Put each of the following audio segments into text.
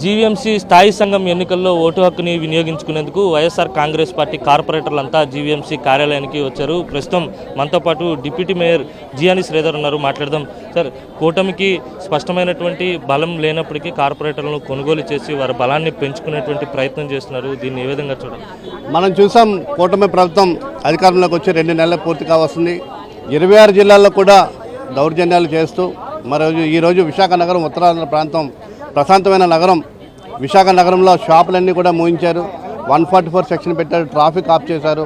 GVMC స్థాయి సంఘం ఎన్నికల్లో ఓటు హక్కుని వినియోగించుకునేందుకు వైఎస్ఆర్ కాంగ్రెస్ పార్టీ కార్పొరేటర్లంతా జీవీఎంసీ కార్యాలయానికి వచ్చారు. ప్రస్తుతం మనతో పాటు డిప్యూటీ మేయర్ జియాని శ్రీధర్ ఉన్నారు. మాట్లాడదాం. సార్, కూటమికి స్పష్టమైనటువంటి బలం లేనప్పటికీ కార్పొరేటర్లను కొనుగోలు చేసి వారి బలాన్ని పెంచుకునేటువంటి ప్రయత్నం చేస్తున్నారు. దీన్ని ఏ విధంగా చూడాలి? మనం చూసాం, కూటమి ప్రభుత్వం అధికారంలోకి వచ్చి 2 నెలలు పూర్తి కావస్తుంది. 26 జిల్లాల్లో కూడా దౌర్జన్యాలు చేస్తూ ఈరోజు విశాఖ నగరం ఉత్తరాంధ్ర ప్రాంతం ప్రశాంతమైన నగరం. విశాఖ నగరంలో షాపులన్నీ కూడా మూయించారు. 144 సెక్షన్ పెట్టారు. ట్రాఫిక్ ఆఫ్ చేశారు.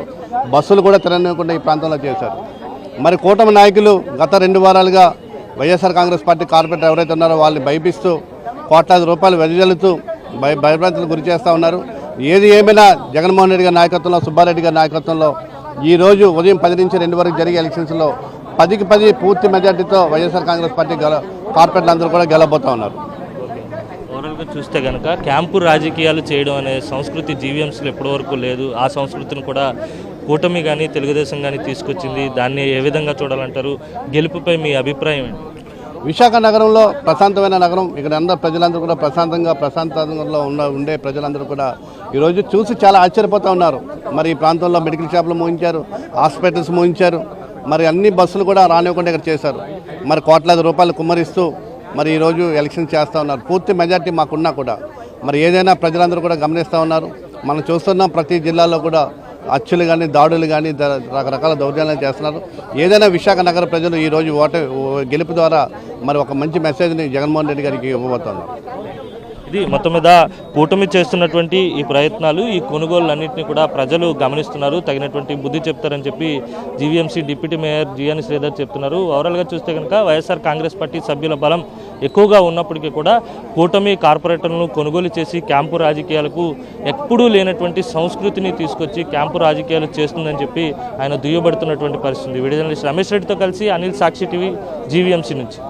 బస్సులు కూడా తిరగనివ్వకుండా ఈ ప్రాంతంలో చేశారు. మరి కూటమి నాయకులు గత 2 వారాలుగా వైఎస్ఆర్ కాంగ్రెస్ పార్టీ కార్పొరేటర్ ఎవరైతే ఉన్నారో వాళ్ళని భయపిస్తూ కోట్లాది రూపాయలు వెదజల్లుతూ భయభ్రాంతులకు గురి చేస్తూ ఉన్నారు. ఏది ఏమైనా జగన్మోహన్ రెడ్డి గారి నాయకత్వంలో, సుబ్బారెడ్డి గారి నాయకత్వంలో ఈరోజు ఉదయం 10 నుంచి 2 వరకు జరిగే ఎలక్షన్స్లో 10కి 10 పూర్తి మెజార్టీతో వైఎస్ఆర్ కాంగ్రెస్ పార్టీ కార్పొరేటర్లు అందరూ కూడా గెలవబోతూ ఉన్నారు. ఓవరాల్గా చూస్తే కనుక క్యాంపు రాజకీయాలు చేయడం అనే సంస్కృతి జీవీఎంసీలో ఎప్పటివరకు లేదు. ఆ సంస్కృతిని కూడా కూటమి కానీ తెలుగుదేశం కానీ తీసుకొచ్చింది. దాన్ని ఏ విధంగా చూడాలంటారు? గెలుపుపై మీ అభిప్రాయం ఏంటి? విశాఖ నగరంలో ప్రశాంతమైన నగరం. ఇక్కడ అందరూ ప్రజలందరూ కూడా ప్రశాంతంగా ఉండే ప్రజలందరూ కూడా ఈరోజు చూసి చాలా ఆశ్చర్యపోతూ ఉన్నారు. మరి ఈ ప్రాంతంలో మెడికల్ షాపులు మూయించారు, హాస్పిటల్స్ మూయించారు. మరి అన్ని బస్సులు కూడా రానివ్వకుండా ఇక్కడ చేశారు. మరి కోట్లాది రూపాయలు కుమ్మరిస్తూ మరి ఈరోజు ఎలక్షన్ చేస్తూ ఉన్నారు. పూర్తి మెజార్టీ మాకున్నా కూడా మరి ఏదైనా ప్రజలందరూ కూడా గమనిస్తూ ఉన్నారు. మనం చూస్తున్నాం, ప్రతి జిల్లాలో కూడా హత్యలు కానీ, దాడులు కానీ, రకరకాల దౌర్జన్యాలు చేస్తున్నారు. ఏదైనా విశాఖ నగర ప్రజలు ఈరోజు గెలుపు ద్వారా మరి ఒక మంచి మెసేజ్ని జగన్మోహన్ రెడ్డి గారికి ఇవ్వబోతున్నారు. ఇది మొత్తం మీద కూటమి చేస్తున్నటువంటి ఈ ప్రయత్నాలు, ఈ కొనుగోళ్లన్నింటినీ కూడా ప్రజలు గమనిస్తున్నారు. తగినటువంటి బుద్ధి చెప్తారని చెప్పి జీవీఎంసీ డిప్యూటీ మేయర్ జియాని శ్రీధర్ చెప్తున్నారు. ఓవరాల్గా చూస్తే కనుక వైఎస్ఆర్ కాంగ్రెస్ పార్టీ సభ్యుల బలం ఎక్కువగా ఉన్నప్పటికీ కూడా కూటమి కార్పొరేటర్లను కొనుగోలు చేసి క్యాంపు రాజకీయాలకు ఎప్పుడూ లేనటువంటి సంస్కృతిని తీసుకొచ్చి క్యాంపు రాజకీయాలు చేస్తుందని చెప్పి ఆయన దుయ్యబడుతున్నటువంటి పరిస్థితి. వీడియో జర్నలిస్ట్ రమేష్ రెడ్డితో కలిసి అనిల్, సాక్షి టీవీ, జీవీఎంసీ నుంచి.